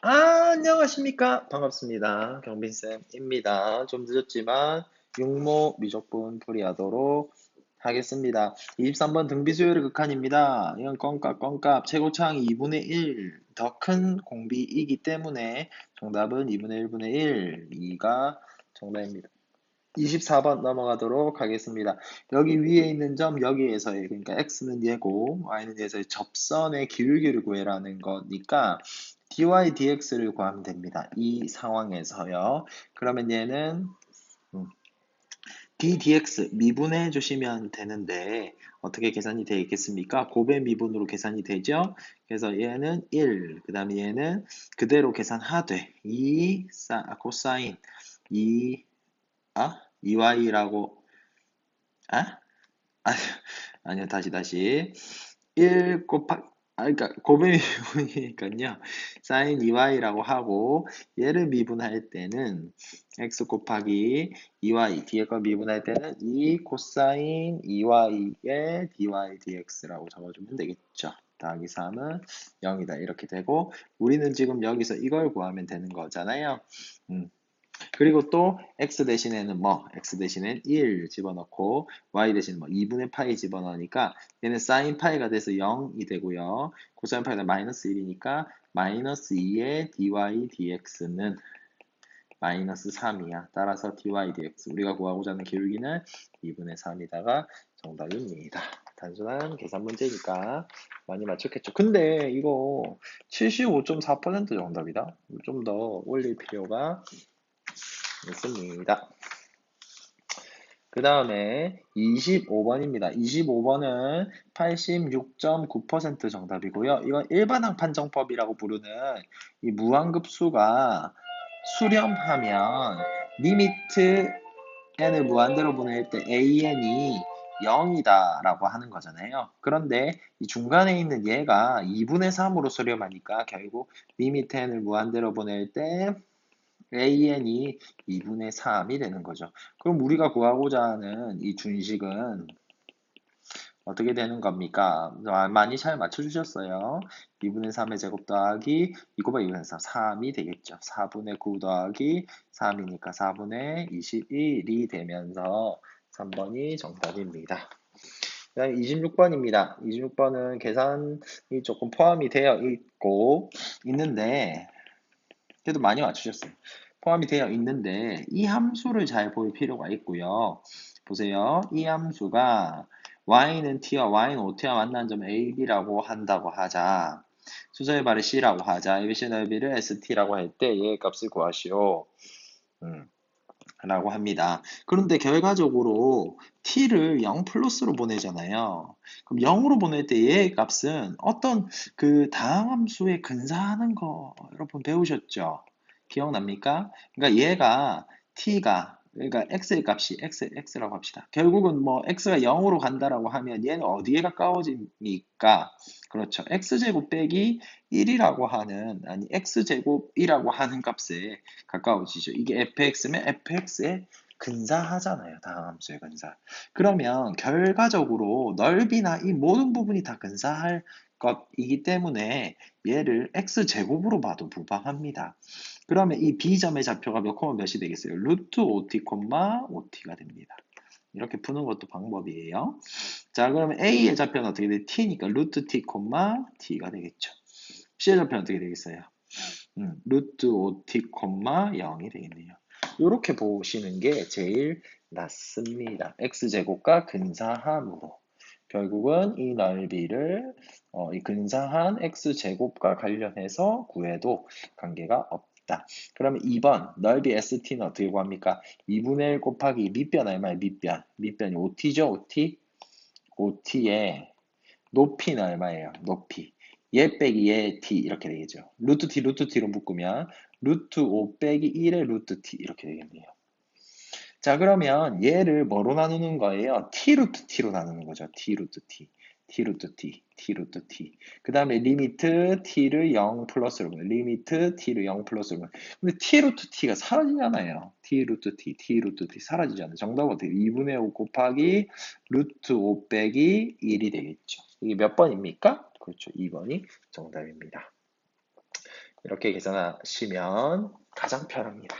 안녕하십니까. 반갑습니다. 경빈쌤입니다. 좀 늦었지만 육모 미적분 풀이하도록 하겠습니다. 23번 등비수열의 극한입니다. 이건 껌값 최고차항이 2분의 1 더 큰 공비이기 때문에 정답은 2분의 1분의 1, 2가 정답입니다. 24번 넘어가도록 하겠습니다. 여기 위에 있는 점 여기에서의 그러니까 x는 얘고 y는 얘에서의 접선의 기울기를 구해라는 거니까 dy dx를 구하면 됩니다. 이 상황에서요. 그러면 얘는 d dx 미분해 주시면 되는데 어떻게 계산이 되겠습니까? 곱의 미분으로 계산이 되죠. 그래서 얘는 1, 그 다음에 얘는 그대로 계산하되 2 코사인 2 2y라고 아니, 아니요, 다시. 1 그러니까 곱의 미분이니까요. sin 2y라고 하고, 얘를 미분할 때는 x 곱하기 2y, 뒤에 거 미분할 때는 2 코사인 2y의 dy dx라고 적어주면 되겠죠. 더하기 3은 0이다. 이렇게 되고, 우리는 지금 여기서 이걸 구하면 되는 거잖아요. 그리고 또 x 대신에는 x 대신엔 1 집어넣고 y 대신 2분의 파이 집어넣으니까 얘는 sin 파이가 돼서 0이 되고요. 코사인 파이가 마이너스 1이니까 마이너스 2의 dy dx는 마이너스 3이야. 따라서 dy dx 우리가 구하고자 하는 기울기는 2분의 3이다가 정답입니다. 단순한 계산 문제니까 많이 맞췄겠죠. 근데 이거 75.4% 정답이다. 좀 더 올릴 필요가 있습니다. 그 다음에 25번입니다. 25번은 86.9% 정답이고요. 이건 일반항 판정법이라고 부르는 이 무한급수가 수렴하면 리미트 n을 무한대로 보낼 때 an이 0이다 라고 하는 거잖아요. 그런데 이 중간에 있는 얘가 2분의 3으로 수렴하니까 결국 리미트 n을 무한대로 보낼 때 an이 2분의 3이 되는 거죠. 그럼 우리가 구하고자 하는 이 준식은 어떻게 되는 겁니까? 많이 잘 맞춰주셨어요. 2분의 3의 제곱 더하기 2 곱하기 2분의 3, 3이 되겠죠. 4분의 9 더하기 3이니까 4분의 21이 되면서 3번이 정답입니다. 그 다음 26번입니다. 26번은 계산이 조금 포함이 되어 있는데 그래도 많이 맞추셨어요. 포함이 되어 있는데 이 함수를 잘 볼 필요가 있고요. 보세요. 이 함수가 y는 t와 y는 ot와 만난 점 a, b라고 한다고 하자. 수저의 발을 c라고 하자. abc 넓이를 st라고 할 때 얘의 값을 구하시오. 라고 합니다. 그런데 결과적으로 t를 0 플러스로 보내잖아요. 그럼 0으로 보낼 때 얘의 값은 어떤 그 다항 함수에 근사하는 거 여러분 배우셨죠? 기억납니까? 그러니까 얘가 t가 그러니까 x의 값이 x라고 합시다. 결국은 x가 0으로 간다라고 하면 얘는 어디에 가까워집니까? 그렇죠. x제곱 빼기 1이라고 하는 아니 x제곱이라고 하는 값에 가까워지죠. 이게 fx면 fx에 근사하잖아요. 다항 함수의 근사. 그러면 결과적으로 넓이나 이 모든 부분이 다 근사할 것이기 때문에 얘를 x제곱으로 봐도 무방합니다. 그러면 이 B점의 좌표가 몇 콤마 몇이 되겠어요? 루트 5t, 5t가 됩니다. 이렇게 푸는 것도 방법이에요. 자, 그러면 A의 좌표는 어떻게 돼? t니까 루트 t, t가 되겠죠. C의 좌표는 어떻게 되겠어요? 루트 5t, 0이 되겠네요. 이렇게 보시는 게 제일 낫습니다. x제곱과 근사함으로. 결국은 이 넓이를 이 근사한 x제곱과 관련해서 구해도 관계가 없다. 그러면 2번 넓이 ST는 어떻게 구합니까? 2분의 1 곱하기 밑변 얼마예요? 밑변이 5t죠? 5t? 5t의 높이는 얼마예요? 높이. 얘 빼기 얘 t 이렇게 되겠죠. 루트 t로 묶으면 루트 5 빼기 1의 루트 t 이렇게 되겠네요. 자, 그러면 얘를 뭐로 나누는 거예요? t 루트 t로 나누는 거죠. t 루트 t. t 루트 t, t 루트 t. 그 다음에 리미트 t를 0 플러스로 보면 리미트 t를 0 플러스로 보면 근데 t 루트 t가 사라지잖아요. t 루트 t, t 루트 t 사라지잖아요. 정답은 어떻게 2분의 5 곱하기 루트 5 빼기 1이 되겠죠. 이게 몇 번입니까? 그렇죠. 2번이 정답입니다. 이렇게 계산하시면 가장 편합니다.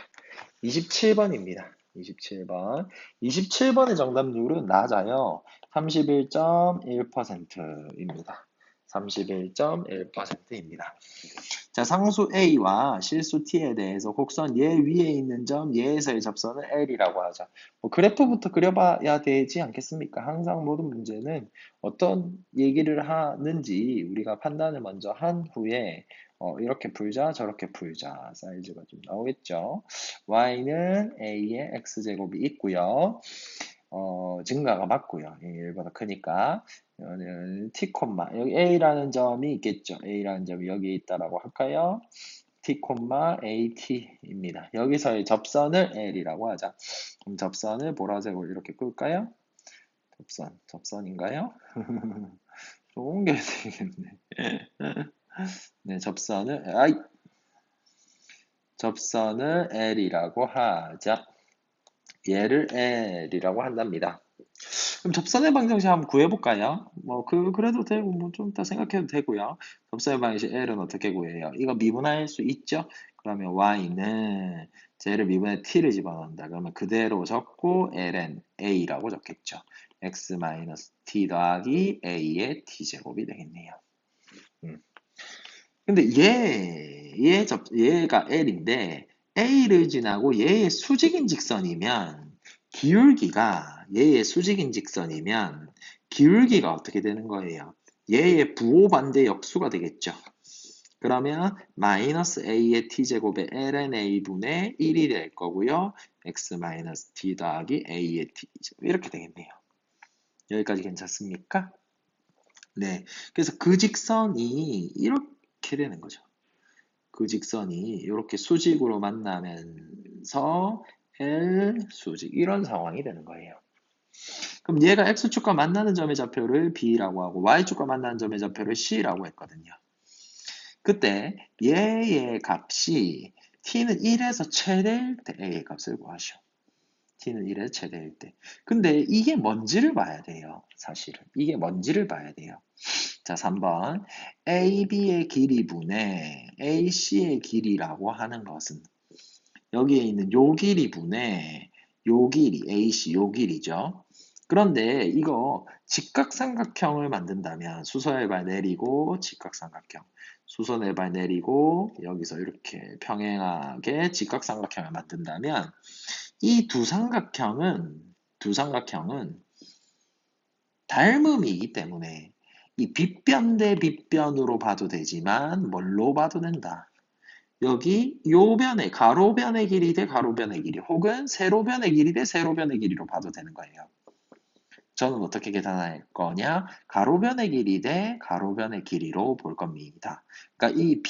27번입니다. 27번. 27번의 정답률은 낮아요. 31.1%입니다. 31.1%입니다. 자, 상수 A와 실수 T에 대해서 곡선 얘 위에 있는 점, 얘에서의 접선을 L이라고 하자. 뭐 그래프부터 그려봐야 되지 않겠습니까? 항상 모든 문제는 어떤 얘기를 하는지 우리가 판단을 먼저 한 후에 이렇게 풀자, 저렇게 풀자 사이즈가 좀 나오겠죠. y는 a의 x제곱이 있고요. 증가가 맞고요. 1보다 크니까. t, 여기 a라는 점이 있겠죠. a라는 점이 여기 있다라고 할까요? t, at입니다. 여기서의 접선을 l이라고 하자. 그럼 접선을 보라색으로 이렇게 끌까요? 접선인가요? 좀 옮겨야 되겠네. 네, 접선을 L이라고 하자. 얘를 L이라고 한답니다. 그럼 접선의 방정식 한번 구해볼까요? 그래도 되고, 좀 이따 생각해도 되고요. 접선의 방정식 L은 어떻게 구해요? 이거 미분할 수 있죠? 그러면 Y는 쟤를 미분에 T를 집어넣는다. 그러면 그대로 적고 Ln A라고 적겠죠. X-T 더하기 A의 T제곱이 되겠네요. 근데 얘가 L인데, A를 지나고 얘의 수직인 직선이면, 얘의 수직인 직선이면, 기울기가 어떻게 되는 거예요? 얘의 부호반대 역수가 되겠죠. 그러면, 마이너스 A의 T제곱의 ln A분의 1이 될 거고요. X-T 더하기 A의 T제곱. 이렇게 되겠네요. 여기까지 괜찮습니까? 네. 그래서 그 직선이 이렇게 되는 거죠. 그 직선이 이렇게 수직으로 만나면서 L 수직 이런 상황이 되는 거예요. 그럼 얘가 X축과 만나는 점의 좌표를 B라고 하고 Y축과 만나는 점의 좌표를 C라고 했거든요. 그때 얘의 값이 T는 1에서 최대일 때 A의 값을 구하시오. T는 1에서 최대일 때. 근데 이게 뭔지를 봐야 돼요. 사실은. 이게 뭔지를 봐야 돼요. 자, 3번. AB의 길이분의 AC의 길이라고 하는 것은 여기에 있는 요 길이분의 요 길이, AC 요 길이죠. 그런데 이거 직각삼각형을 만든다면 수선해발 내리고 직각삼각형, 수선해발 내리고 여기서 이렇게 평행하게 직각삼각형을 만든다면 이 두 삼각형은 닮음이기 때문에 이 빗변 대 빗변으로 봐도 되지만 뭘로 봐도 된다. 여기 요 변의 가로변의 길이 대 가로변의 길이 혹은 세로변의 길이 대 세로변의 길이로 봐도 되는 거예요. 저는 어떻게 계산할 거냐? 가로변의 길이 대 가로변의 길이로 볼 겁니다. 그러니까 이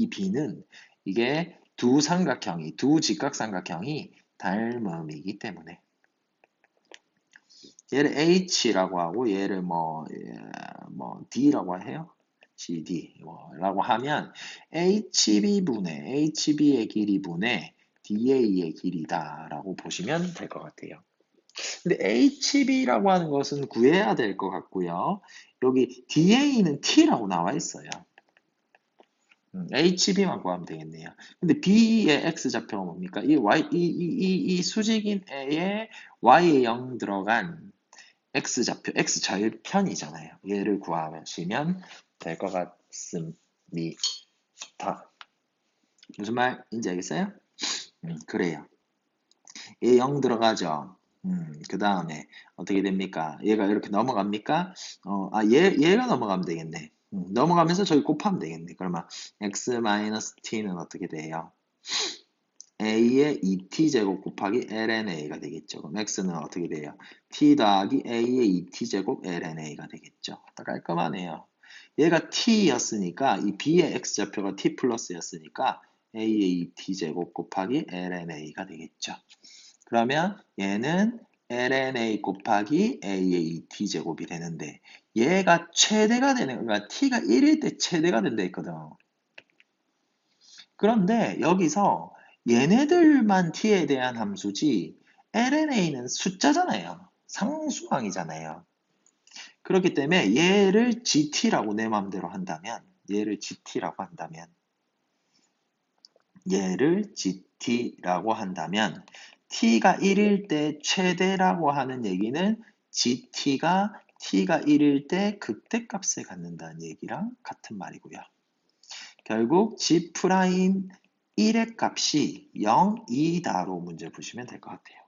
B는 이게 두 직각삼각형이 닮음이기 때문에 얘를 H라고 하고 얘를 D라고 해요. GD 라고 하면 HB의 길이분의 DA의 길이다라고 보시면 될 것 같아요. 근데 HB라고 하는 것은 구해야 될 것 같고요. 여기 DA는 T라고 나와 있어요. HB만 구하면 되겠네요. 근데 B의 X좌표가 뭡니까? 이 수직인 A에 Y에 0 들어간 X좌표, X좌표편이잖아요. 얘를 구하시면 될 것 같습니다. 무슨 말인지 알겠어요? 그래요. 얘 0 들어가죠. 그 다음에 어떻게 됩니까? 얘가 이렇게 넘어갑니까? 얘가 넘어가면 되겠네. 넘어가면서 저기 곱하면 되겠네. 그러면 x-t는 어떻게 돼요? a의 2t제곱 곱하기 ln a가 되겠죠. 그럼 x는 어떻게 돼요? t 더하기 a의 2t제곱 ln a가 되겠죠. 깔끔하네요. 얘가 t였으니까 이 b의 x좌표가 t 플러스였으니까 a의 2t제곱 곱하기 ln a가 되겠죠. 그러면 얘는 ln a 곱하기 a의 2t제곱이 되는데 얘가 최대가 되는, 그러니까 t가 1일 때 최대가 된다 했거든. 그런데 여기서 얘네들만 t에 대한 함수지 lna는 숫자잖아요. 상수항이잖아요. 그렇기 때문에 얘를 gt라고 내 마음대로 한다면 얘를 GT라고 한다면 t가 1일 때 최대라고 하는 얘기는 GT가 t가 1일 때 극대값을 갖는다는 얘기랑 같은 말이고요. 결국 G 프라임 1의 값이 0이다로 문제 푸시면 될 것 같아요.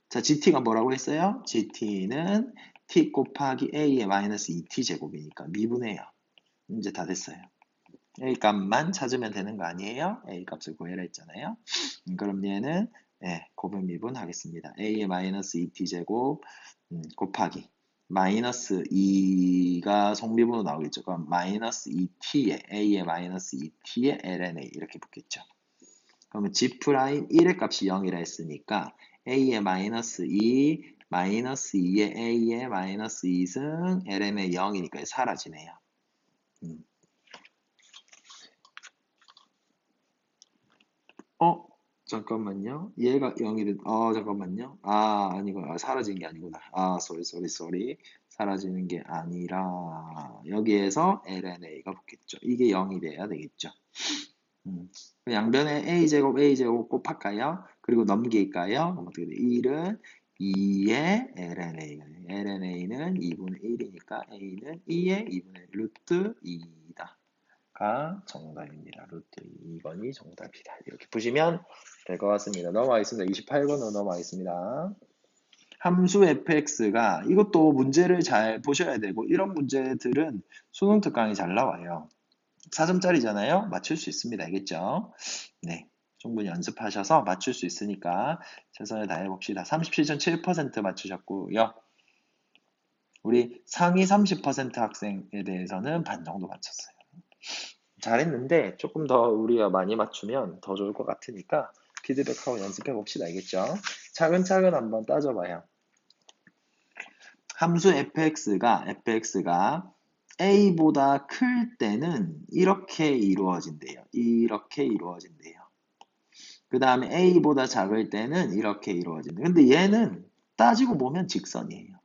자, GT가 뭐라고 했어요? GT는 t 곱하기 a의 마이너스 2t 제곱이니까 미분해요. 문제 다 됐어요. A 값만 찾으면 되는 거 아니에요? A 값을 구해라 했잖아요. 그럼 얘는 고분 미분하겠습니다. A의 마이너스 2t 제곱 곱하기 마이너스 2가 성미분으로 나오겠죠. 그럼 마이너스 2t에 A의 마이너스 2t의 lna 이렇게 붙겠죠. 그러면 G 프라임 1의 값이 0이라 했으니까 A의 마이너스 2 마이너스 2의 A의 마이너스 2승 ln의 0이니까 사라지네요. 잠깐만요. 얘가 0이 된, 잠깐만요. 아니구나. 사라진 게 아니구나. 쏘리. 사라지는 게 아니라, 여기에서 LNA가 붙겠죠. 이게 0이 돼야 되겠죠. 양변에 A제곱 곱할까요? 그리고 넘길까요? 그럼 어떻게 돼? 1은 2의 LNA. LNA는 2분의 1이니까 A는 2의 2분의 루트 2다. 가 정답입니다. 루트 2번이 정답이다. 이렇게 보시면 될 것 같습니다. 넘어가겠습니다. 28번으로 넘어가겠습니다. 함수 fx가 이것도 문제를 잘 보셔야 되고 이런 문제들은 수능 특강이 잘 나와요. 4점짜리잖아요. 맞출 수 있습니다. 알겠죠? 네. 충분히 연습하셔서 맞출 수 있으니까 최선을 다해봅시다. 37.7% 맞추셨고요. 우리 상위 30% 학생에 대해서는 반 정도 맞췄어요. 잘했는데 조금 더 우리가 많이 맞추면 더 좋을 것 같으니까 피드백하고 연습해 봅시다. 알겠죠? 차근차근 한번 따져봐요. 함수 fx가 a보다 클 때는 이렇게 이루어진대요. 이렇게 이루어진대요. 그 다음에 a보다 작을 때는 이렇게 이루어진대요. 근데 얘는 따지고 보면 직선이에요.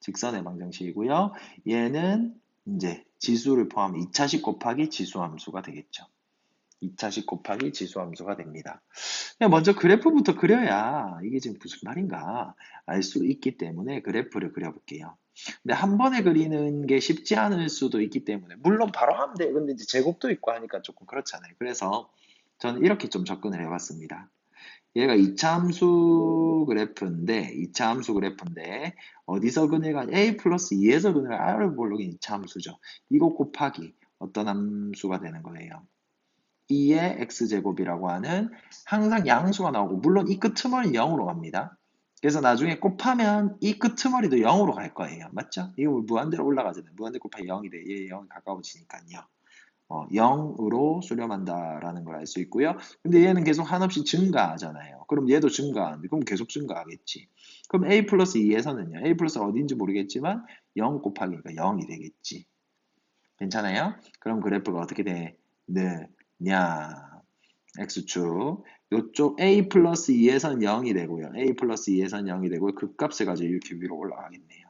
직선의 방정식이고요. 얘는 이제 지수를 포함해 2차식 곱하기 지수함수가 되겠죠. 2차식 곱하기 지수함수가 됩니다. 그냥 먼저 그래프부터 그려야 이게 지금 무슨 말인가 알 수 있기 때문에 그래프를 그려볼게요. 근데 한 번에 그리는 게 쉽지 않을 수도 있기 때문에 물론 바로 하면 돼요. 근데 이제 제곱도 있고 하니까 조금 그렇잖아요. 그래서 저는 이렇게 좀 접근을 해봤습니다. 얘가 2차 함수 그래프인데 어디서 근해가 a 플러스 2에서 근해가 r을 모르긴 2차 함수죠. 이거 곱하기 어떤 함수가 되는 거예요. 2의 x제곱이라고 하는 항상 양수가 나오고 물론 이 끄트머리 0으로 갑니다. 그래서 나중에 곱하면 이 끄트머리도 0으로 갈 거예요. 맞죠? 이거 무한대로 올라가잖아요. 무한대 곱하기 0이 돼. 얘 0이 가까워지니까요. 0으로 수렴한다라는 걸 알 수 있고요. 근데 얘는 계속 한없이 증가하잖아요. 그럼 얘도 증가하는데 그럼 계속 증가하겠지. 그럼 a 플러스 2에서는요. a 플러스 어딘지 모르겠지만 0 곱하기니까 0이 되겠지. 괜찮아요? 그럼 그래프가 어떻게 되느냐? x축. 요쪽 a 플러스 2에선 0이 되고요. a 플러스 2에선 0이 되고 극값을 가지고 이렇게 위로 올라가겠네요.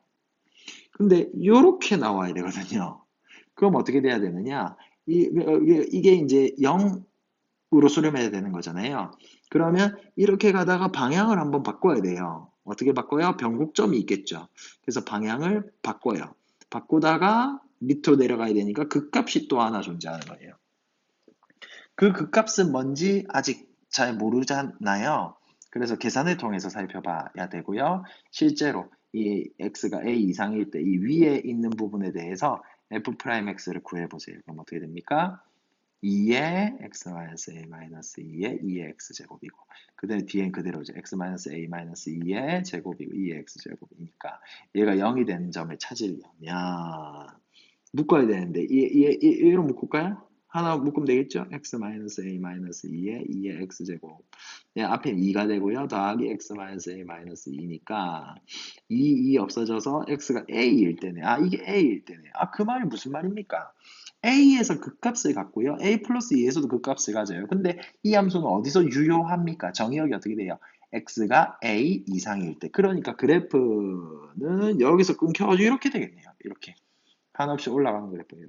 근데 이렇게 나와야 되거든요. 그럼 어떻게 돼야 되느냐? 이게 이제 0으로 수렴해야 되는 거잖아요. 그러면 이렇게 가다가 방향을 한번 바꿔야 돼요. 어떻게 바꿔요? 변곡점이 있겠죠. 그래서 방향을 바꿔요. 바꾸다가 밑으로 내려가야 되니까 극값이 또 하나 존재하는 거예요. 그 극값은 뭔지 아직 잘 모르잖아요. 그래서 계산을 통해서 살펴봐야 되고요. 실제로 이 x가 a 이상일 때 이 위에 있는 부분에 대해서 f'x를 구해보세요. 그럼 어떻게 됩니까? 2의 x-a-2의 2의 x제곱이고 그 다음에 뒤엔 그대로죠. x-a-2의 제곱이고 2의 x제곱이니까 얘가 0이 되는 점을 찾으려면 묶어야 되는데 얘로 묶을까요? 하나 묶으면 되겠죠? x-a-2의 2의 x제곱 얘 앞에 2가 되고요. 더하기 x-a-2니까 2 없어져서 x가 a일 때네. 이게 a일 때네. 그 말이 무슨 말입니까? a에서 극값을 갖고요. a 플러스 2에서도 극값을 가져요. 근데 이 함수는 어디서 유효합니까? 정의역이 어떻게 돼요? x가 a 이상일 때. 그러니까 그래프는 여기서 끊겨가지고 이렇게 되겠네요. 이렇게. 한없이 올라가는 그래프예요.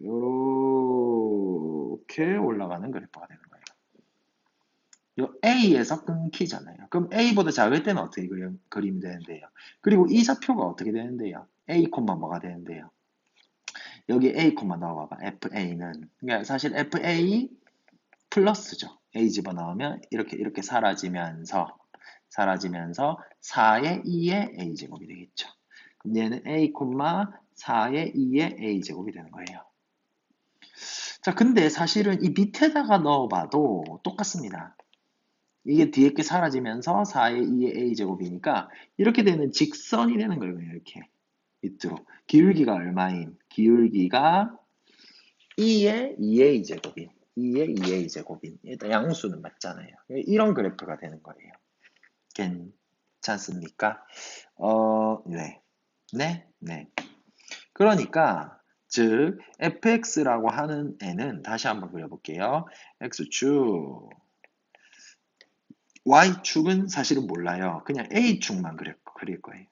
이렇게 올라가는 그래프가 되는 거예요. 요 A에서 끊기잖아요. 그럼 A보다 작을 때는 어떻게 그리면 되는데요? 그리고 이 좌표가 어떻게 되는데요? A, 뭐가 되는데요? 여기 A, 넣어봐봐. FA는. 그러니까 사실 FA 플러스죠. A 집어넣으면 이렇게 사라지면서 4의 2의 A제곱이 되겠죠. 그럼 얘는 A, 4의 2의 A제곱이 되는 거예요. 자, 근데 사실은 이 밑에다가 넣어봐도 똑같습니다. 이게 뒤에 게 사라지면서 4의 2의 A제곱이니까 이렇게 되는 직선이 되는 거예요. 이렇게 밑으로. 기울기가 얼마인? 기울기가 2의 2A제곱인. 2의 2A제곱인. 일단 양수는 맞잖아요. 이런 그래프가 되는 거예요. 괜찮습니까? 네. 네? 네. 그러니까 즉 fx라고 하는 애는 다시 한번 그려볼게요. x축 y축은 사실은 몰라요. 그냥 a축만 그릴 거예요.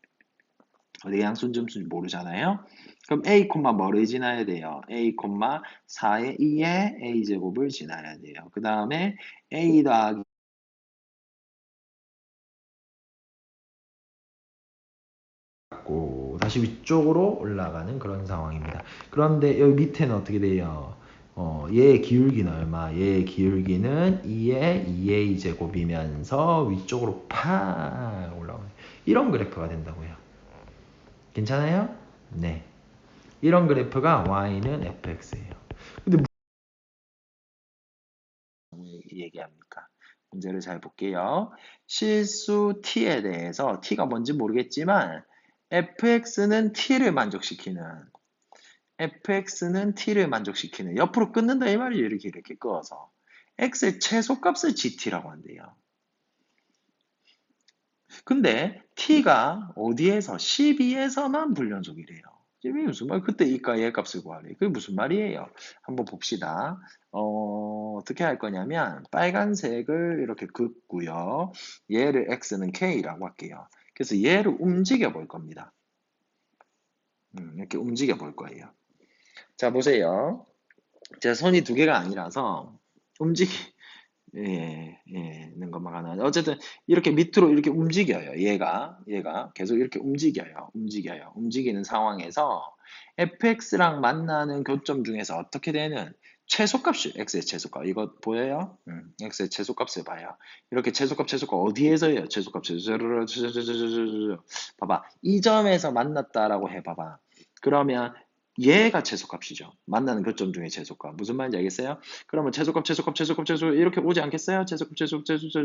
어디 양수인지 점수인지 모르잖아요. 그럼 a, 뭐를 지나야 돼요? a, 4의 2의 a제곱을 지나야 돼요. 그 다음에 a 더하기 다시 위쪽으로 올라가는 그런 상황입니다. 그런데 여기 밑에는 어떻게 돼요? 얘의 기울기는 얼마? 얘의 기울기는 2의 2a 제곱이면서 위쪽으로 팍 올라오는 이런 그래프가 된다고요. 괜찮아요? 네. 이런 그래프가 y는 fx예요. 근데 얘기합니까? 문제를 잘 볼게요. 실수 t에 대해서 t가 뭔지 모르겠지만 fx는 t를 만족시키는 옆으로 끊는다 이 말이에요. 이렇게 끄어서 x의 최소값을 gt라고 한대요. 근데 t가 어디에서 12에서만 불연속이래요. 이게 무슨 말? 그때 이가 얘 값을 구하래. 그게 무슨 말이에요? 한번 봅시다. 어떻게 할 거냐면 빨간색을 이렇게 긋고요. 얘를 x는 k라고 할게요. 그래서 얘를 움직여 볼 겁니다. 이렇게 움직여 볼 거예요. 자, 보세요. 제 손이 두 개가 아니라서 는 것만 가능하죠. 어쨌든 이렇게 밑으로 이렇게 움직여요. 얘가 계속 이렇게 움직이는 상황에서 fx랑 만나는 교점 중에서 어떻게 되는 최소값이 x의 최소값. 이거 보여요? x의 최소값을 봐요. 이렇게 최소값 어디에서요? 최소값 봐봐. 이 점에서 만났다라고 해봐봐. 그러면 얘가 최소값이죠. 만나는 교점 중에 최소값. 무슨 말인지 알겠어요? 그러면 최소값 이렇게 오지 않겠어요? 최소값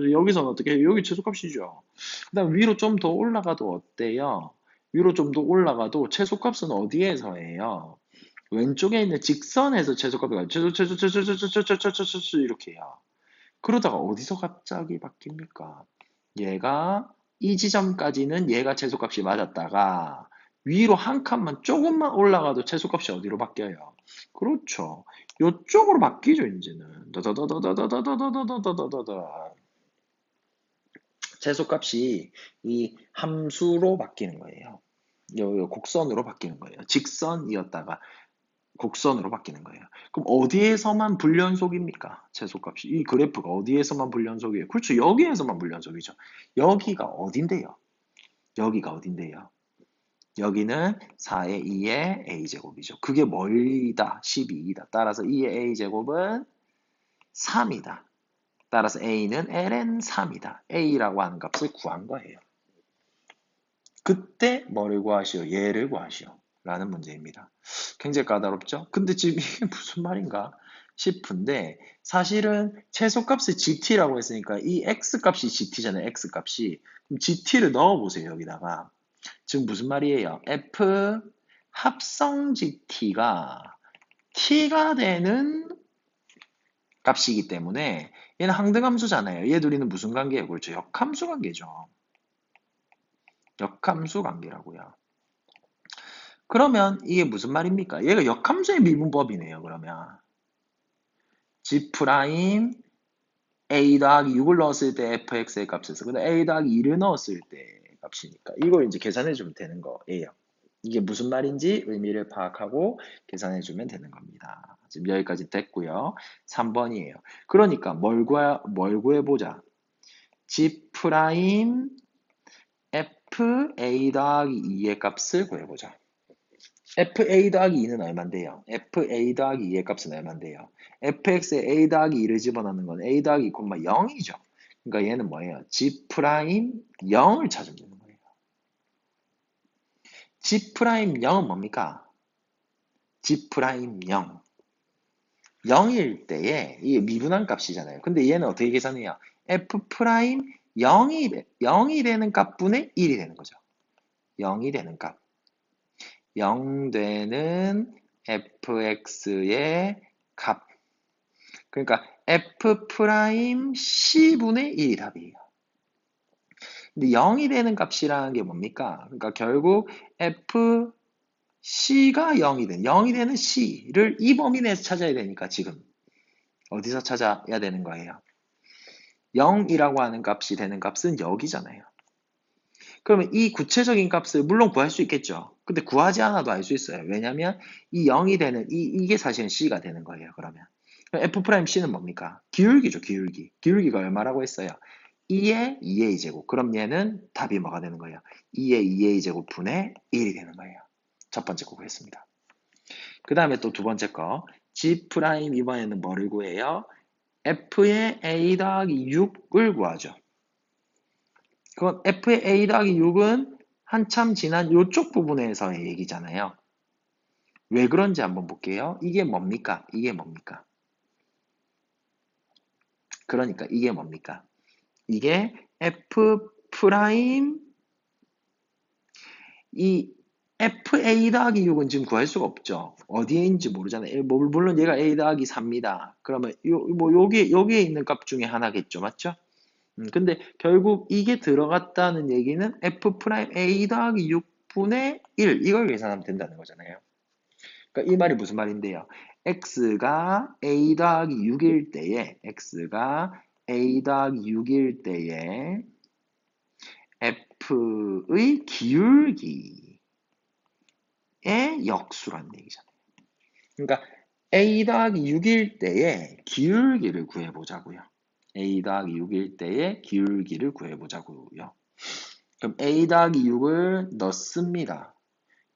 여기서는 어떻게 해요? 여기 최소값이죠. 그 다음 위로 좀 더 올라가도 어때요? 위로 좀 더 올라가도 최소값은 어디에서 해요? 왼쪽에 있는 직선에서 최소값이 가요. 이렇게 해요. 그러다가 어디서 갑자기 바뀝니까? 얘가 이 지점까지는 얘가 최소값이 맞았다가 위로 한 칸만 조금만 올라가도 최소값이 어디로 바뀌어요? 그렇죠. 요쪽으로 바뀌죠, 이제는. 다다다다다다다다다다다다다. 최소값이 이 함수로 바뀌는 거예요. 요 곡선으로 바뀌는 거예요. 직선이었다가 곡선으로 바뀌는 거예요. 그럼 어디에서만 불연속입니까? 최소값이. 이 그래프가 어디에서만 불연속이에요? 그렇죠. 여기에서만 불연속이죠. 여기가 어딘데요? 여기가 어딘데요? 여기는 4의 2의 a제곱이죠. 그게 멀다. 12이다. 따라서 2의 a제곱은 3이다. 따라서 a는 ln 3이다. a라고 하는 값을 구한 거예요. 그때 뭐를 구하시오? 얘를 구하시오. 라는 문제입니다. 굉장히 까다롭죠? 근데 지금 이게 무슨 말인가 싶은데 사실은 최소값을 gt라고 했으니까 이 x값이 gt잖아요. x값이. 그럼 gt를 넣어보세요. 여기다가. 지금 무슨 말이에요? f 합성 gt가 t가 되는 값이기 때문에 얘는 항등함수잖아요. 얘 둘이는 무슨 관계예요? 그렇죠. 역함수 관계죠. 역함수 관계라고요. 그러면 이게 무슨 말입니까? 얘가 역함수의 미분법이네요. 그러면 g 프라임 a 더하기 6을 넣었을 때 fx의 값에서 근데 a 더하기 2를 넣었을 때 값이니까 이걸 이제 계산해 주면 되는 거예요. 이게 무슨 말인지 의미를 파악하고 계산해 주면 되는 겁니다. 지금 여기까지 됐고요. 3번이에요. 그러니까 뭘 구해보자. G 프라임 FA 더하기 2의 값을 구해보자. FA 더하기 2는 얼만데요? FA 더하기 2의 값은 얼만데요? fx에 A 더하기 2를 집어넣는 건 A 더하기 2, 0이죠. 그러니까 얘는 뭐예요? G 프라임 0을 찾으면 되는 거예요. G 프라임 0은 뭡니까? G 프라임 0. 0일 때에 이게 미분한 값이잖아요. 근데 얘는 어떻게 계산해요? F 프라임 0이 되는 값분의 1이 되는 거죠. 0이 되는 값. 0 되는 fx의 값. 그러니까 f 프라임 c분의 1이 답이에요. 근데 0이 되는 값이라는 게 뭡니까? 그러니까 결국 f c가 0이 되는 c를 이 범위 내에서 찾아야 되니까 지금 어디서 찾아야 되는 거예요? 0이라고 하는 값이 되는 값은 여기잖아요. 그러면 이 구체적인 값을 물론 구할 수 있겠죠. 근데 구하지 않아도 알 수 있어요. 왜냐면 이 0이 되는 이게 사실은 c가 되는 거예요. 그러면 f'c는 뭡니까? 기울기죠. 기울기가 얼마라고 했어요? 2의 2a 제곱. 그럼 얘는 답이 뭐가 되는 거예요? 2의 2a 제곱분의 1이 되는 거예요. 첫 번째 거 구했습니다. 그 다음에 또 두 번째 거 g 프라임 이번에는 뭐를 구해요? f의 a 더하기 6을 구하죠. 그건 f의 a 더하기 6은 한참 지난 이쪽 부분에서의 얘기잖아요. 왜 그런지 한번 볼게요. 이게 뭡니까? 이게 뭡니까? 그러니까 이게 뭡니까? 이게 f 프라임 이 FA 더하기 6은 지금 구할 수가 없죠. 어디에 있는지 모르잖아요. 물론 얘가 A 더하기 4입니다. 그러면 여기에 있는 값 중에 하나겠죠. 맞죠? 근데 결국 이게 들어갔다는 얘기는 F 프라임 A 더하기 6분의 1 이걸 계산하면 된다는 거잖아요. 그러니까 이 말이 무슨 말인데요? X가 A 더하기 6일 때에 X가 A 더하기 6일 때에 F의 기울기의 역수라는 얘기잖아요. 그러니까 A 더하기 6일 때에 기울기를 구해보자고요. A 더하기 6일 때에 기울기를 구해보자고요. 그럼 A 더하기 6을 넣습니다.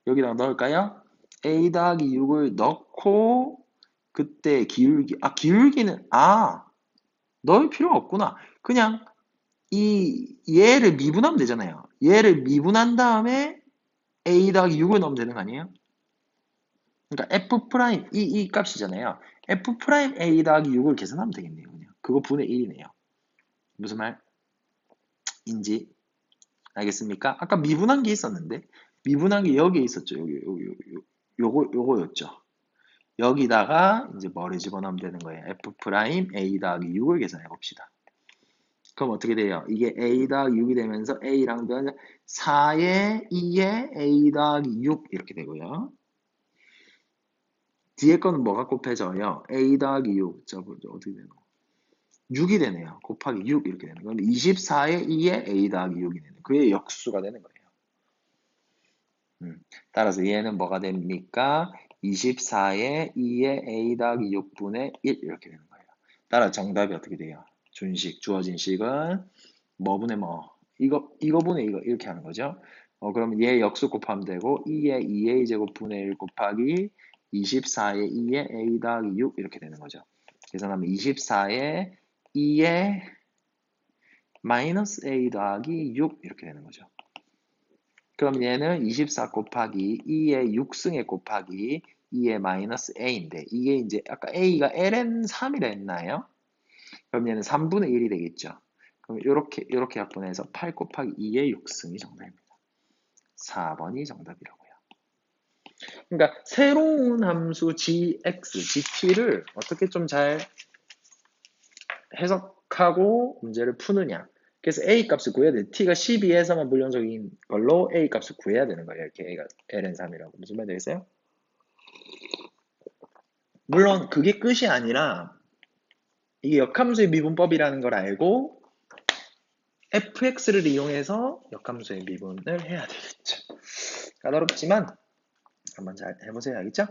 여기다가 넣을까요? A 더하기 6을 넣고 그때 기울기는 넣을 필요가 없구나. 그냥 얘를 미분하면 되잖아요. 얘를 미분한 다음에 A 더하기 6을 넣으면 되는 거 아니에요? 그러니까 F 프라임 이 값이잖아요. F 프라임 A 더하기 6을 계산하면 되겠네요. 그냥 그거 분의 1이네요. 무슨 말인지 알겠습니까? 아까 미분한 게 있었는데 미분한 게 여기에 있었죠. 요거였죠. 여기다가 이제 뭐를 집어넣으면 되는 거예요. F 프라임 A 더하기 6을 계산해 봅시다. 그럼 어떻게 돼요? 이게 A 더하기 6이 되면서 A랑 4에 2에 A 더하기 6 이렇게 되고요. 뒤에 거는 뭐가 곱해져요? A 더하기 6. 어떻게 되나? 6이 되네요. 곱하기 6 이렇게 되는 거예요. 24에 2에 A 더하기 6이 되는 그의 역수가 되는 거예요. 따라서 얘는 뭐가 됩니까? 24에 2에 A 더하기 6분의 1 이렇게 되는 거예요. 따라 정답이 어떻게 돼요? 주어진 식은 뭐분의 뭐 이거분의 이거 이렇게 하는 거죠. 그러면 얘 역수 곱하면 되고 2에 2A 제곱분의 1 곱하기 24에 2에 A 더하기 6 이렇게 되는 거죠. 계산하면 24에 2에 마이너스 A 더하기 6 이렇게 되는 거죠. 그럼 얘는 24 곱하기 2의 6승에 곱하기 2의 마이너스 A인데 이게 이제 아까 A가 ln3이라 했나요? 그럼 얘는 3분의 1이 되겠죠. 그럼 이렇게 약분해서 8 곱하기 2의 6승이 정답입니다. 4번이 정답이라고요. 그러니까 새로운 함수 gx, gt를 어떻게 좀 잘 해석하고 문제를 푸느냐. 그래서 a 값을 구해야 돼. t가 12에서만 불연속인 걸로 a 값을 구해야 되는 거예요. 이렇게 a가 ln3이라고. 무슨 말 되겠어요? 물론 그게 끝이 아니라 이게 역함수의 미분법이라는 걸 알고 fx를 이용해서 역함수의 미분을 해야 되겠죠. 까다롭지만 한번 잘 해보세요. 알겠죠?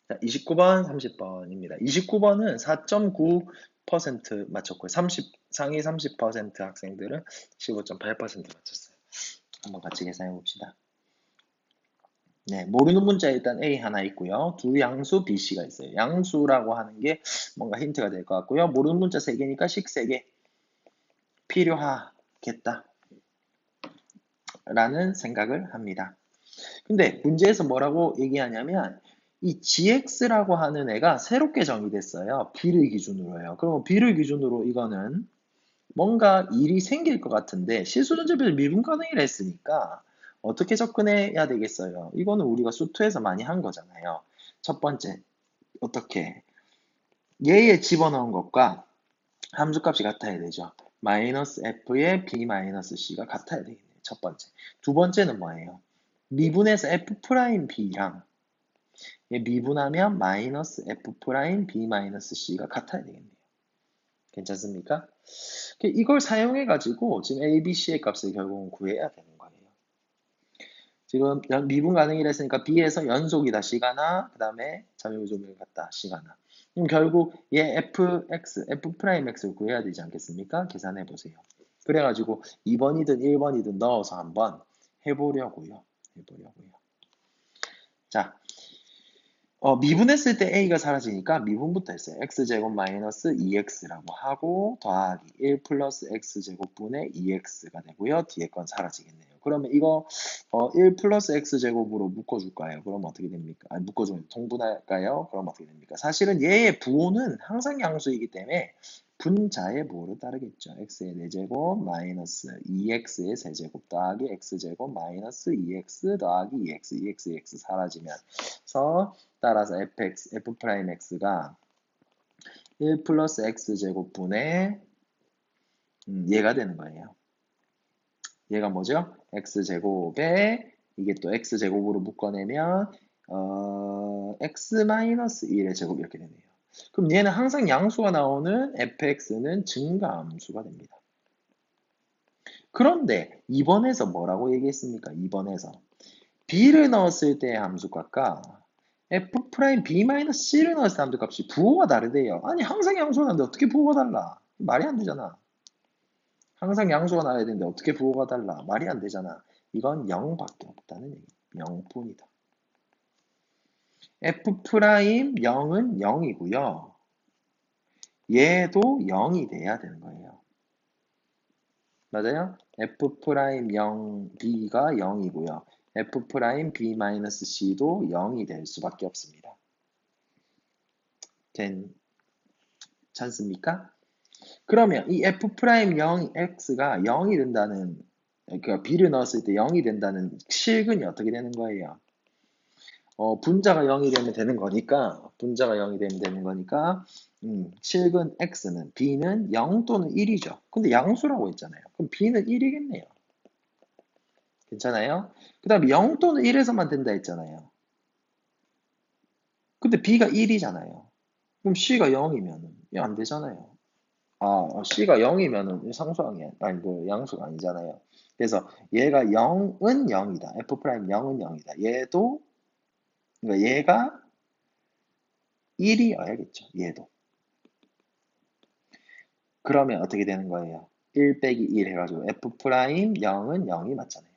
자, 29번, 30번입니다. 29번은 4.9 15% 맞췄고요. 상위 30% 학생들은 15.8% 맞췄어요. 한번 같이 계산해 봅시다. 네, 모르는 문자 일단 A 하나 있고요. 두 양수 BC가 있어요. 양수라고 하는 게 뭔가 힌트가 될 것 같고요. 모르는 문자 3개니까 식 3개 필요하겠다 라는 생각을 합니다. 근데 문제에서 뭐라고 얘기하냐면 이 gx라고 하는 애가 새롭게 정의됐어요. b를 기준으로요. 그러면 b를 기준으로 이거는 뭔가 일이 생길 것 같은데 실수전제별 미분 가능이라 했으니까 어떻게 접근해야 되겠어요? 이거는 우리가 수투에서 많이 한 거잖아요. 첫 번째, 어떻게? 얘에 집어넣은 것과 함수값이 같아야 되죠. 마이너스 f의 b 마이너스 c가 같아야 되겠네요. 첫 번째. 두 번째는 뭐예요? 미분에서 f 프라임 b랑 미분하면 마이너스 f 프라임 b 마이너스 c가 같아야 되겠네요. 괜찮습니까? 이걸 사용해가지고 지금 a, b, c의 값을 결국은 구해야 되는 거예요. 지금 미분 가능이라 했으니까 b에서 연속이다 c가나 그 다음에 점유조물 같다 c가나. 그럼 결국 얘 fx, f'x를 구해야 되지 않겠습니까? 계산해 보세요. 그래가지고 2번이든 1번이든 넣어서 한번 해보려고요. 자, 미분했을 때 a가 사라지니까 미분부터 했어요. x제곱 마이너스 2x라고 하고 더하기 1 플러스 x제곱분의 2x가 되고요. 뒤에 건 사라지겠네요. 그러면 이거 1 플러스 x제곱으로 묶어줄까요? 그럼 어떻게 됩니까? 아니, 묶어주면 통분할까요? 그럼 어떻게 됩니까? 사실은 얘의 부호는 항상 양수이기 때문에 분자의 부호를 따르겠죠. x의 4제곱 마이너스 2x의 세제곱 더하기 x제곱 마이너스 2x 더하기 2x 사라지면서 따라서 f'x가 1 플러스 x제곱분의 얘가 되는 거예요. 얘가 뭐죠? x제곱에 이게 또 x제곱으로 묶어내면 x 마이너스 1의 제곱 이렇게 되네요. 그럼 얘는 항상 양수가 나오는 fx는 증가함수가 됩니다. 그런데 2번에서 뭐라고 얘기했습니까? 2번에서 b를 넣었을 때의 함수값과 f'b-c를 넣었을 때 함수값이 부호가 다르대요. 아니 항상 양수가 나는데 어떻게 부호가 달라? 말이 안 되잖아. 항상 양수가 나야 되는데 어떻게 부호가 달라? 말이 안 되잖아. 이건 0밖에 없다는 얘기. 0뿐이다. f'0은 0이고요. 얘도 0이 돼야 되는 거예요. 맞아요? f'0, b가 0이고요. f'b-c도 0이 될 수밖에 없습니다. 괜찮습니까? 그러면 이 f'0 x가 0이 된다는 그러니까 b를 넣었을 때 0이 된다는 실근이 어떻게 되는 거예요? 분자가 0이 되면 되는 거니까 실근 x는 b는 0 또는 1이죠. 근데 양수라고 했잖아요. 그럼 b는 1이겠네요. 괜찮아요? 그 다음에 0 또는 1에서만 된다 했잖아요. 근데 b가 1이잖아요. 그럼 c가 0이면 안 되잖아요. c가 0이면은 양수가 아니잖아요. 그래서 얘가 0은 0이다. f'0은 0이다. 얘도 그러니까 얘가 1이어야겠죠. 얘도. 그러면 어떻게 되는 거예요? 1 빼기 1 해가지고 f'0은 0이 맞잖아요.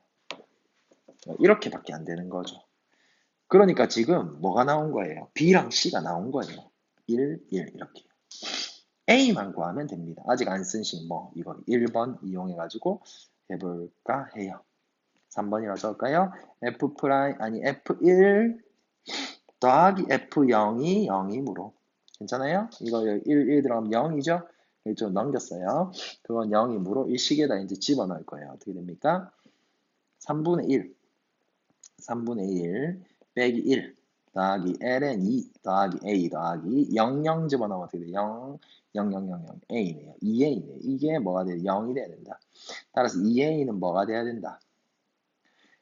이렇게밖에 안 되는 거죠. 그러니까 지금 뭐가 나온 거예요? B랑 C가 나온 거예요. 1, 1 이렇게. A만 구하면 됩니다. 아직 안 쓴 식뭐 이거 1번 이용해가지고 해볼까 해요. 3번이라고 적을까요? F1 더하기 F0이 0이므로 괜찮아요? 이거 1 들어가면 0이죠? 좀 넘겼어요. 그건 0이므로 이 식에다 이제 집어넣을 거예요. 어떻게 됩니까? 3분의 1 빼기 1 더하기 ln 2 더하기 a 더하기 00 집어넣으면 어떻게 돼요? 0, a네요. 2a네요. 이게 뭐가 돼요? 0이 돼야 된다. 따라서 2a는 뭐가 돼야 된다?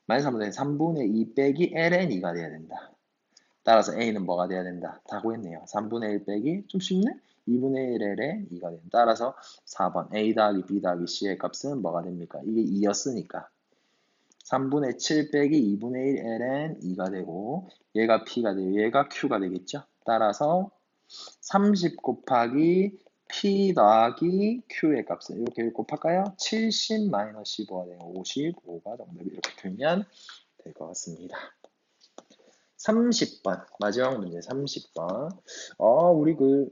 마이너스 3분의 2 빼기 ln 2가 돼야 된다. 따라서 a는 뭐가 돼야 된다? 다 구했네요. 3분의 1 빼기 좀 쉽네? 2분의 1 ln 2가 된다. 따라서 4번 a 더하기 b 더하기 c의 값은 뭐가 됩니까? 이게 2였으니까 3분의 7 빼기 2분의 1 ln 2가 되고 얘가 p가 되고 얘가 q가 되겠죠. 따라서 30 곱하기 t 더하기 q의 값을 이렇게 곱할까요? 70 마이너스 15가 되는 55가 정답이 이렇게 되면 될 것 같습니다. 30번 마지막 문제 30번. 우리 그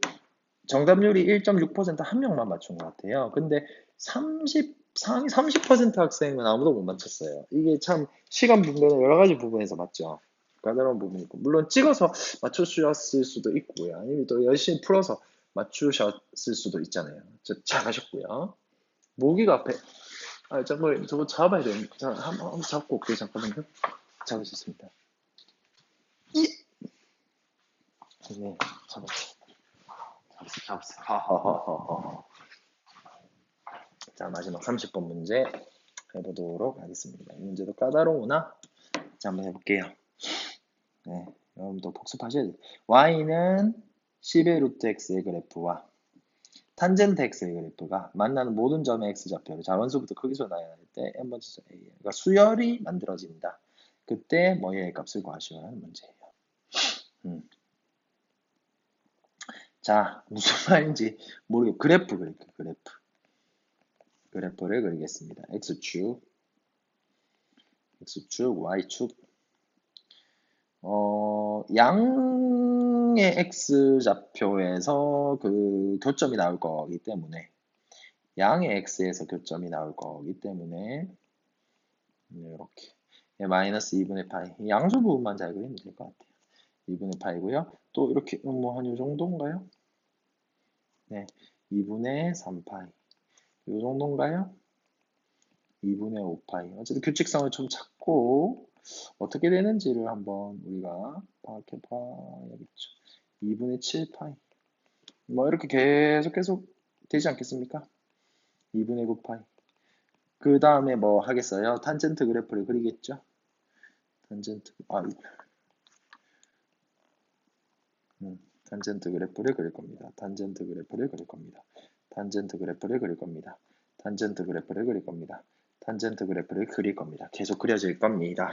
정답률이 1.6% 한 명만 맞춘 것 같아요. 근데 상위 30% 학생은 아무도 못 맞췄어요. 이게 참 시간 분배는 여러 가지 부분에서 맞죠. 까다로운 부분이 있고 물론 찍어서 맞추셨을 수도 있고요. 아니면 또 열심히 풀어서 맞추셨을 수도 있잖아요. 잘하셨고요. 모기가 앞에 잠깐만 저거 잡아야 되는데 한번 잡고 올게요. 잠깐만요. 잡으셨습니다. 네, 잡았어요. 하하하하. 자, 마지막 30번 문제 해보도록 하겠습니다. 이 문제도 까다로우나? 자, 한번 해볼게요. 네, 여러분도 복습하셔야 돼요. y는 10의 루트 x의 그래프와 탄젠트 x의 그래프가 만나는 모든 점의 x좌표를 자원수부터 크기수로 나열할 때 n번째 a, 그러니까 수열이 만들어진다. 그때 뭐의 값을 구하시오 하는 문제예요. 자, 무슨 말인지 모르겠고 그래프 그릴게요. 그래프를 그리겠습니다. x축, y축. 양의 x좌표에서 그 교점이 나올 거기 때문에 양의 x에서 교점이 나올 거기 때문에 이렇게 마이너스 2분의 파이 양수 부분만 잘 그리면 될 것 같아요. 2분의 파이고요. 또 이렇게 뭐 한 요 정도인가요? 네, 2분의 3파이 요 정도인가요? 2분의 5파이 어쨌든 규칙성을 좀 찾고 어떻게 되는지를 한번 우리가 파악해 봐야겠죠. 2분의 7파이 뭐 이렇게 계속 되지 않겠습니까? 2분의 9파이 그 다음에 뭐 하겠어요? 탄젠트 그래프를 그리겠죠? 탄젠트 탄젠트 그래프를 그릴 겁니다. 탄젠트 그래프를 그릴 겁니다. 탄젠트 그래프를 그릴 겁니다. 탄젠트 그래프를 그릴 겁니다. 탄젠트 그래프를 그릴 겁니다. 계속 그려질 겁니다.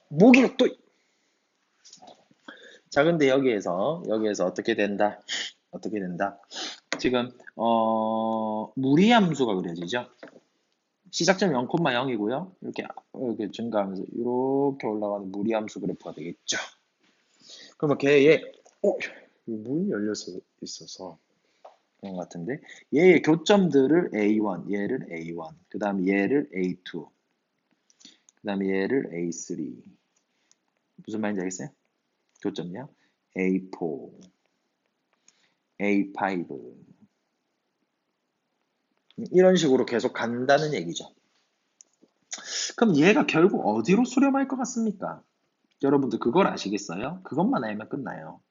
모기가 또 자, 근데 여기에서 어떻게 된다? 어떻게 된다? 지금 무리함수가 그려지죠? 시작점 0,0이고요. 이렇게 증가하면서 이렇게 올라가는 무리함수 그래프가 되겠죠. 그러면 문이 열려서 있어서 그런 것 같은데 얘의 교점들을 A1, 얘를 A1, 그 다음에 얘를 A2, 그 다음에 얘를 A3 무슨 말인지 알겠어요? 교점이요. A4, A5 이런 식으로 계속 간다는 얘기죠. 그럼 얘가 결국 어디로 수렴할 것 같습니까? 여러분들 그걸 아시겠어요? 그것만 알면 끝나요.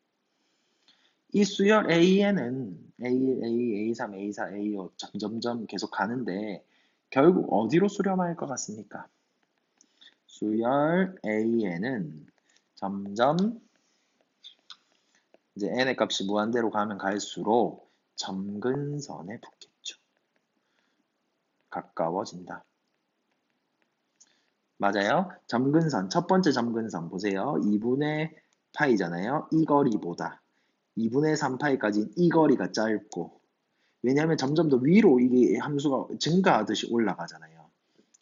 이 수열 A에는 A1, A3, A4, A5 점점점 계속 가는데 결국 어디로 수렴할 것 같습니까? 수열 A에는 점점 이제 n의 값이 무한대로 가면 갈수록 점근선에 붙겠죠. 가까워진다. 맞아요. 점근선, 첫 번째 점근선 보세요. 2분의 파이잖아요. 이 거리보다 2분의 3파이까지 이 거리가 짧고 왜냐하면 점점 더 위로 이게 함수가 증가하듯이 올라가잖아요.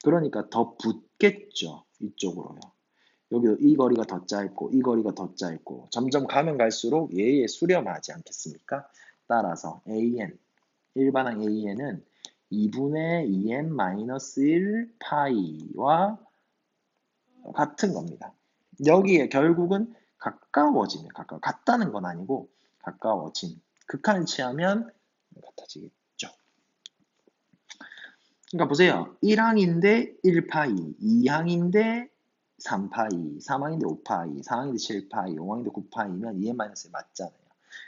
그러니까 더 붙겠죠. 이쪽으로요. 여기도 이 거리가 더 짧고 이 거리가 더 짧고 점점 가면 갈수록 얘에 수렴하지 않겠습니까? 따라서 AN, 일반항 AN은 2분의 2n-1 파이와 같은 겁니다. 여기에 결국은 같다는 건 아니고 가까워진 극한을 취하면 같아지겠죠. 그러니까 보세요. 1항인데 1파이, 2항인데 3파이, 3항인데 5파이, 4항인데 7파이, 5항인데 9파이면 2n-1 맞잖아요.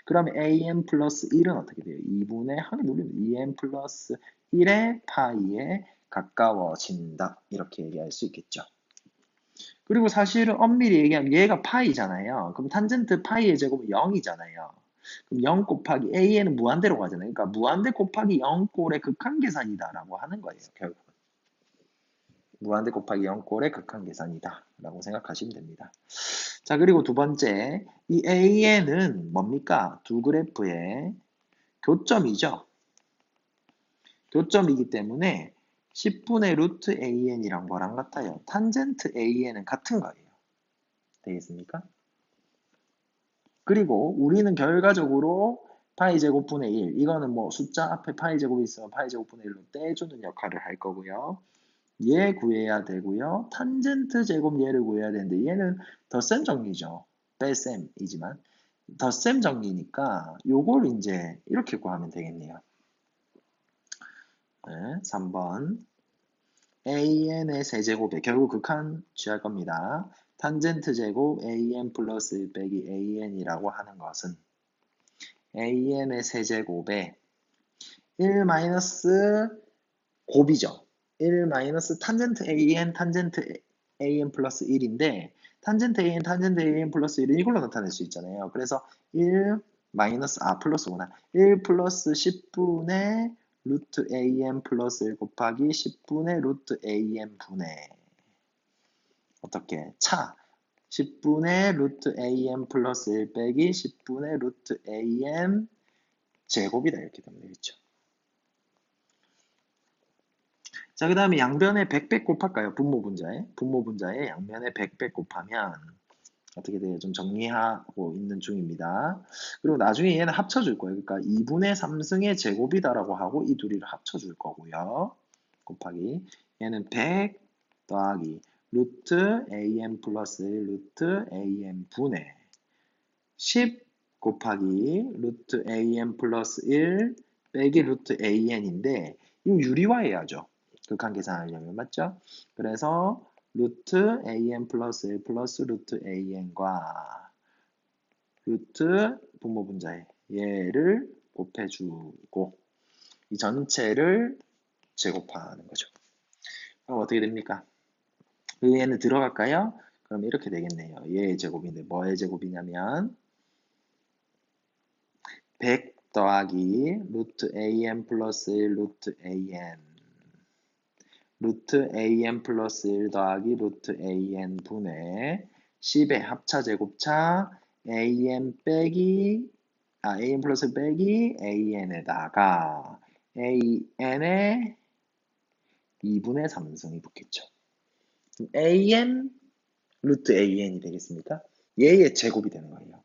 그러면 an 플러스 1은 어떻게 돼요? 2분의 항이 누르면 2n 플러스 1의 파이에 가까워진다. 이렇게 얘기할 수 있겠죠. 그리고 사실은 엄밀히 얘기하면 얘가 파이잖아요. 그럼 탄젠트 파이의 제곱은 0이잖아요. 그럼 0 곱하기 a에는 무한대로 가잖아요. 그러니까 무한대 곱하기 0꼴의 극한계산이다라고 하는 거예요. 결국은. 무한대 곱하기 0꼴의 극한계산이다 라고 생각하시면 됩니다. 자, 그리고 두 번째 이 a는 뭡니까? 두 그래프의 교점이죠. 교점이기 때문에 10분의 루트 AN이랑 뭐랑 같아요? 탄젠트 AN은 같은 거예요. 되겠습니까? 그리고 우리는 결과적으로 파이 제곱분의 1, 이거는 뭐 숫자 앞에 파이 제곱이 있으면 파이 제곱분의 1로 떼주는 역할을 할 거고요. 얘 구해야 되고요. 탄젠트 제곱 얘를 구해야 되는데 얘는 덧셈 정리죠. 뺄셈이지만 덧셈 정리니까 요걸 이제 이렇게 구하면 되겠네요. 네, 3번 AN의 세제곱에 결국 극한 취할 겁니다. 탄젠트 제곱 AN 플러스 1 빼기 AN이라고 하는 것은 AN의 세제곱에 1 마이너스 곱이죠. 1 마이너스 탄젠트 AN 플러스 1인데 탄젠트 AN 플러스 1은 이걸로 나타낼 수 있잖아요. 그래서 1 마이너스 플러스구나. 1 플러스 10분의 루트 AN 플러스 1 곱하기 10분의 루트 AN 분의 어떻게? 10분의 루트 AN 플러스 1 빼기 10분의 루트 AN 제곱이다 이렇게 되면 되겠죠. 자, 그 다음에 양변에 100 곱할까요? 분모분자에 양면에 100 곱하면 어떻게 돼요? 좀 정리하고 있는 중입니다. 그리고 나중에 얘는 합쳐줄 거예요. 그러니까 2분의 3승의 제곱이다라고 하고 이 둘이를 합쳐줄 거고요. 곱하기 얘는 100 더하기 루트 AN 플러스 1 루트 AN 분의 10 곱하기 루트 AN 플러스 1 빼기 루트 AN인데 이거 유리화해야죠. 극한 계산하려면 맞죠? 그래서 루트 AN 플러스 1 플러스 루트 AN과 루트 분모분자에 얘를 곱해주고 이 전체를 제곱하는 거죠. 그럼 어떻게 됩니까? 얘는 들어갈까요? 그럼 이렇게 되겠네요. 얘의 제곱인데 뭐의 제곱이냐면 100 더하기 루트 AN 플러스 1 루트 AN 루트 AN 플러스 1 더하기 루트 AN 분의 10의 합차 제곱차 AN 빼기 AN 플러스 빼기 AN에다가 AN의 2분의 3승이 붙겠죠. AN 루트 AN이 되겠습니까? 얘의 제곱이 되는 거예요.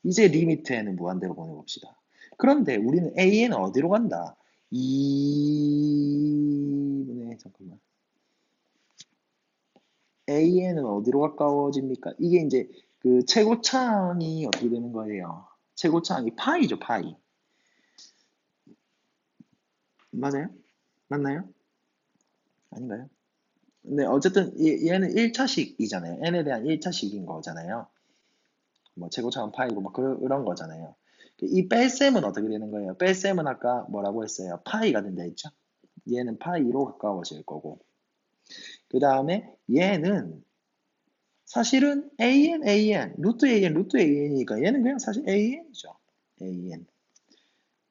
이제 리미트에는 무한대로 보내봅시다. 그런데 우리는 AN은 어디로 간다? 2분의 잠깐만. AN은 어디로 가까워집니까? 이게 이제 그 최고차항이 어떻게 되는 거예요? 최고차항이 파이죠, 파이. 맞아요? 맞나요? 아닌가요? 네, 어쨌든 얘는 1차식이잖아요. n에 대한 1차식인 거잖아요. 뭐 최고차항 파이고 뭐 그런 거잖아요. 이 뺄셈은 어떻게 되는 거예요? 뺄셈은 아까 뭐라고 했어요? 파이가 된다 했죠? 얘는 파이로 가까워질 거고. 그 다음에 얘는 사실은 루트 AN이니까 얘는 그냥 사실 AN이죠. AN.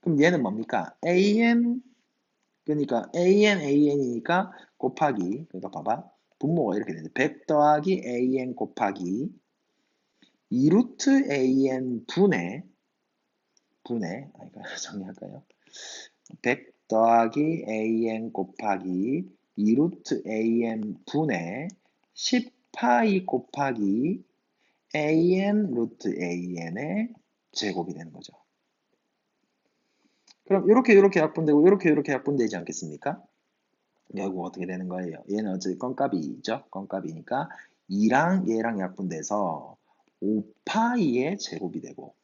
그럼 얘는 뭡니까? 그러니까 AN이니까 곱하기, 그러니까 봐봐. 분모가 이렇게 되는데 100 더하기 AN 곱하기 2루트 AN 분의, 정리할까요? 100 더하기 AN 곱하기 2루트 AN 분의 10파이 곱하기 AN 루트 AN의 제곱이 되는 거죠. 그럼 이렇게 약분되고 이렇게 약분되지 않겠습니까? 결국 어떻게 되는 거예요? 얘는 어차피 껌값이죠? 껌값이니까 2랑 얘랑 약분돼서 5파이의 제곱이 되고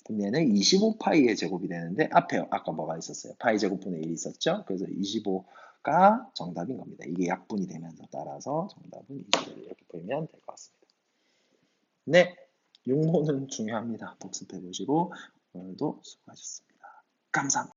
그럼 얘는 25파이의 제곱이 되는데 앞에 아까 뭐가 있었어요? 파이 제곱분의 1이 있었죠? 그래서 25가 정답인 겁니다. 이게 약분이 되면서 따라서 정답은 25 이렇게 보면 될 것 같습니다. 네, 육모는 중요합니다. 복습해 보시고 오늘도 수고하셨습니다. 감사합니다.